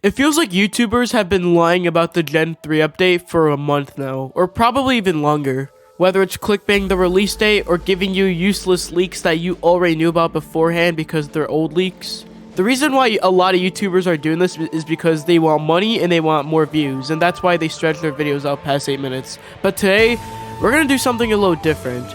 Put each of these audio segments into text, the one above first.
It feels like YouTubers have been lying about the Gen 3 update for a month now, or probably even longer. Whether it's clickbaiting the release date or giving you useless leaks that you already knew about beforehand because they're old leaks. The reason why a lot of YouTubers are doing this is because they want money and they want more views, and that's why they stretch their videos out past 8 minutes. But today, we're gonna do something a little different.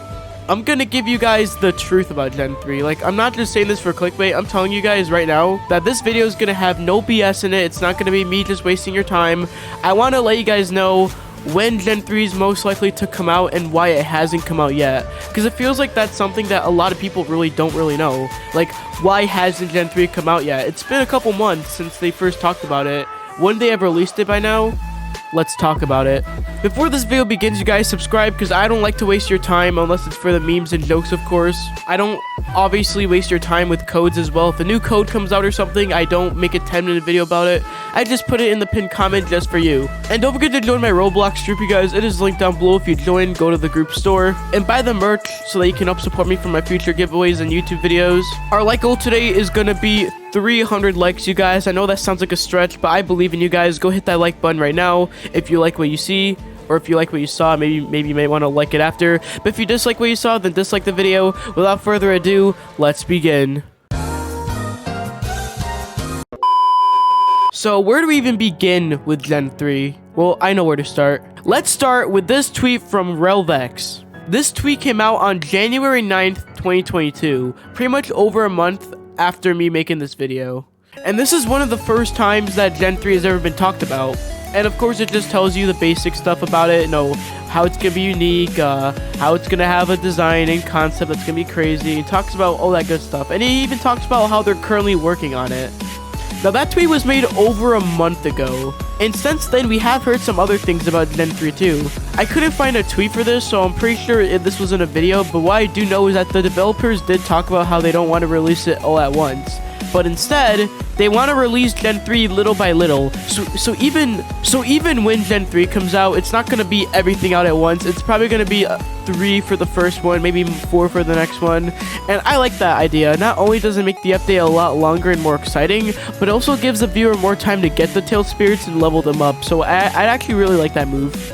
I'm gonna give you guys the truth about Gen 3. Like, I'm not just saying this for clickbait. I'm telling you guys right now that this video is gonna have no BS in it. It's not gonna be me just wasting your time. I want to let you guys know when Gen 3 is most likely to come out and why it hasn't come out yet, because it feels like that's something that a lot of people don't really know. Like, why hasn't Gen 3 come out yet? It's been a couple months since they first talked about it. Wouldn't they have released it by now? Let's talk about it. Before this video begins, you guys subscribe, because I don't like to waste your time unless it's for the memes and jokes, of course. I don't obviously waste your time with codes as well. If a new code comes out or something, I don't make a 10-minute video about it. I just put it in the pinned comment just for you. And don't forget to join my Roblox group, you guys. It is linked down below. If you join, go to the group store and buy the merch so that you can help support me for my future giveaways and YouTube videos. Our like goal today is gonna be 300 likes, you guys. I know that sounds like a stretch, but I believe in you guys. Go hit that like button right now if you like what you see, or if you like what you saw. Maybe you may want to like it after. But if you dislike what you saw, then dislike the video. Without further ado, let's begin. So where do we even begin with Gen 3? Well, I know where to start. Let's start with this tweet from ROBLOX. This tweet came out on January 9th, 2022, pretty much over a month after me making this video. And this is one of the first times that Gen 3 has ever been talked about. And of course, it just tells you the basic stuff about it, how it's gonna be unique, how it's gonna have a design and concept that's gonna be crazy. It talks about all that good stuff. And it even talks about how they're currently working on it. Now, that tweet was made over a month ago, and since then we have heard some other things about Gen 3 too. I couldn't find a tweet for this, so I'm pretty sure this was in a video, but what I do know is that the developers did talk about how they don't want to release it all at once, but instead they want to release Gen 3 little by little. So even when Gen 3 comes out, it's not going to be everything out at once. It's probably going to be 3 for the first one, maybe 4 for the next one. And I like that idea. Not only does it make the update a lot longer and more exciting, but it also gives the viewer more time to get the tail spirits and level them up. So I actually really like that move.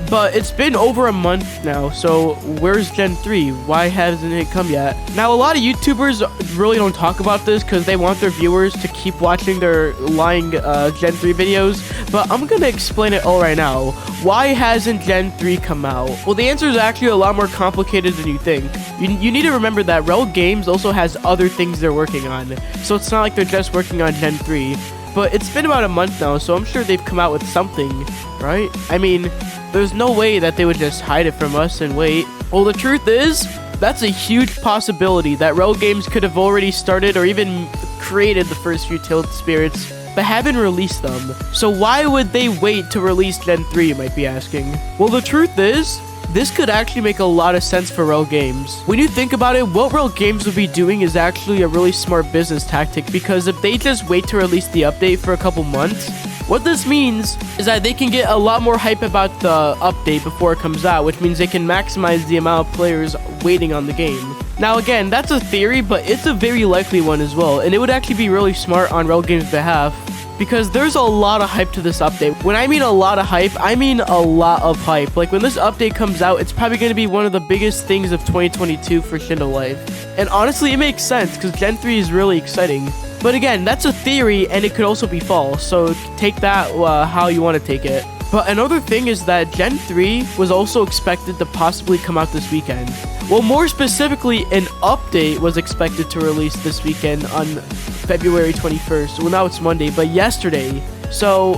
But it's been over a month now, so where's Gen 3? Why hasn't it come yet? Now, a lot of YouTubers really don't talk about this because they want their viewers to keep watching their lying Gen 3 videos, but I'm gonna explain it all right now. Why hasn't Gen 3 come out? Well, the answer is actually a lot more complicated than you think. You need to remember that Rel Games also has other things they're working on, so it's not like they're just working on Gen 3. But it's been about a month now, so I'm sure they've come out with something, right? I mean, there's no way that they would just hide it from us and wait. Well, the truth is, that's a huge possibility that Rel Games could have already started or even created the first few Tilt Spirits, but haven't released them. So why would they wait to release Gen 3, you might be asking? Well, the truth is, this could actually make a lot of sense for Rel Games. When you think about it, what Rel Games would be doing is actually a really smart business tactic, because if they just wait to release the update for a couple months, what this means is that they can get a lot more hype about the update before it comes out, which means they can maximize the amount of players waiting on the game. Now again, that's a theory, but it's a very likely one as well, and it would actually be really smart on Rel Games' behalf, because there's a lot of hype to this update. When I mean a lot of hype, I mean a lot of hype. Like, when this update comes out, it's probably going to be one of the biggest things of 2022 for Shindo Life. And honestly, it makes sense, because Gen 3 is really exciting. But again, that's a theory, and it could also be false, so take that how you want to take it. But another thing is that Gen 3 was also expected to possibly come out this weekend. Well, more specifically, an update was expected to release this weekend on February 21st. Well, now it's Monday, but yesterday. So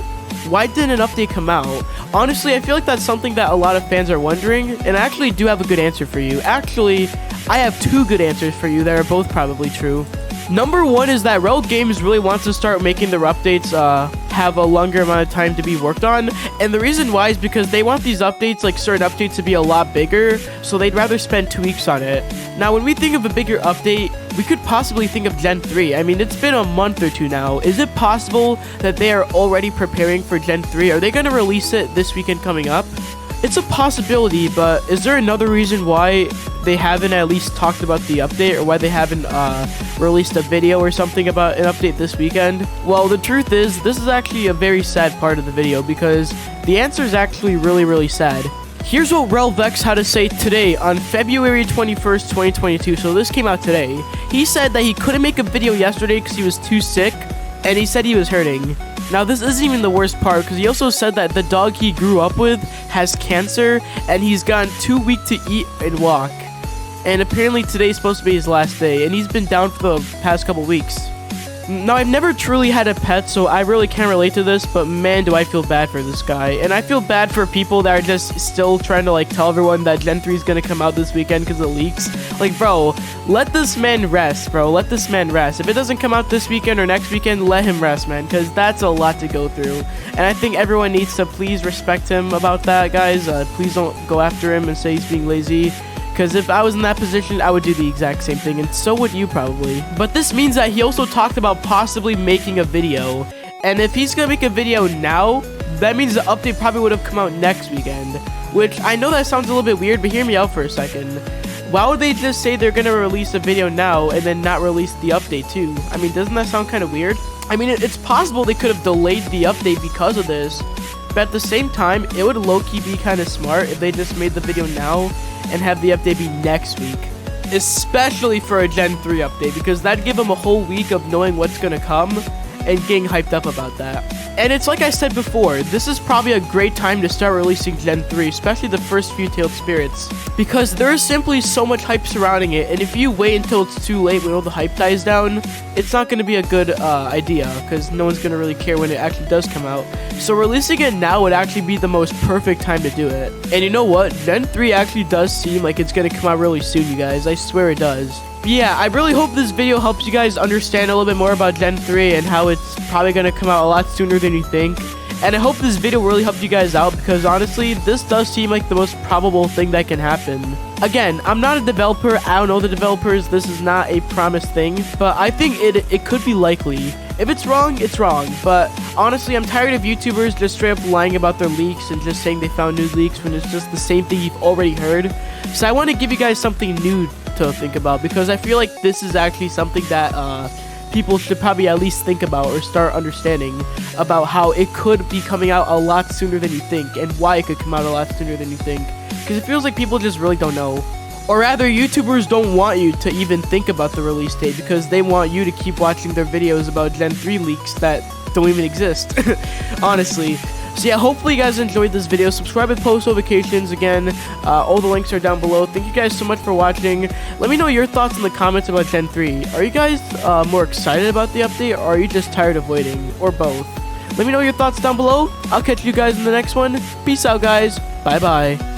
why didn't an update come out? Honestly, I feel like that's something that a lot of fans are wondering, and I actually do have a good answer for you. Actually, I have 2 good answers for you that are both probably true. Number 1 is that Rel Games really wants to start making their updates have a longer amount of time to be worked on, and the reason why is because they want these updates, like certain updates, to be a lot bigger, so they'd rather spend 2 weeks on it. Now, when we think of a bigger update, we could possibly think of Gen 3. I mean, it's been a month or 2 now. Is it possible that they are already preparing for Gen 3? Are they going to release it this weekend coming up? It's a possibility, but is there another reason why they haven't at least talked about the update, or why they haven't released a video or something about an update this weekend? Well, the truth is, this is actually a very sad part of the video, because the answer is actually really sad. Here's what ROBLOX had to say today on February 21st, 2022. So this came out today. He said that he couldn't make a video yesterday because he was too sick, and he said he was hurting. Now, this isn't even the worst part, because he also said that the dog he grew up with has cancer, and he's gotten too weak to eat and walk. And apparently today's supposed to be his last day, and he's been down for the past couple weeks. Now, I've never truly had a pet, so I really can't relate to this, but man, do I feel bad for this guy. And I feel bad for people that are just still trying to, like, tell everyone that Gen 3 is gonna come out this weekend because of leaks. Like, bro, let this man rest, bro. Let this man rest. If it doesn't come out this weekend or next weekend, let him rest, man, because that's a lot to go through. And I think everyone needs to please respect him about that, guys. Please don't go after him and say he's being lazy. Because if I was in that position, I would do the exact same thing, and so would you probably. But this means that he also talked about possibly making a video. And if he's gonna make a video now, that means the update probably would have come out next weekend. Which, I know that sounds a little bit weird, but hear me out for a second. Why would they just say they're gonna release a video now and then not release the update too? I mean, doesn't that sound kind of weird? I mean, it's possible they could have delayed the update because of this. But at the same time, it would low-key be kind of smart if they just made the video now and have the update be next week, especially for a Gen 3 update, because that'd give them a whole week of knowing what's gonna come and getting hyped up about that. And it's like I said before, this is probably a great time to start releasing Gen 3, especially the first few Tailed Spirits, because there is simply so much hype surrounding it, and if you wait until it's too late when all the hype dies down, it's not going to be a good idea, because no one's going to really care when it actually does come out. So releasing it now would actually be the most perfect time to do it. And you know what? Gen 3 actually does seem like it's going to come out really soon, you guys. I swear it does. But yeah, I really hope this video helps you guys understand a little bit more about Gen 3 and how it's probably going to come out a lot sooner than you think. And I hope this video really helped you guys out, because honestly, this does seem like the most probable thing that can happen. Again, I'm not a developer, I don't know the developers, this is not a promised thing, but I think it could be likely. If it's wrong, it's wrong, but honestly, I'm tired of YouTubers just straight up lying about their leaks and just saying they found new leaks when it's just the same thing you've already heard. So I want to give you guys something new to think about, because I feel like this is actually something that people should probably at least think about or start understanding about, how it could be coming out a lot sooner than you think, and why it could come out a lot sooner than you think, because it feels like people just really don't know. Or rather, YouTubers don't want you to even think about the release date, because they want you to keep watching their videos about Gen 3 leaks that don't even exist, honestly. So yeah, hopefully you guys enjoyed this video. Subscribe with post notifications. Again, all the links are down below. Thank you guys so much for watching. Let me know your thoughts in the comments about Gen 3. Are you guys more excited about the update, or are you just tired of waiting, or both? Let me know your thoughts down below. I'll catch you guys in the next one. Peace out, guys. Bye-bye.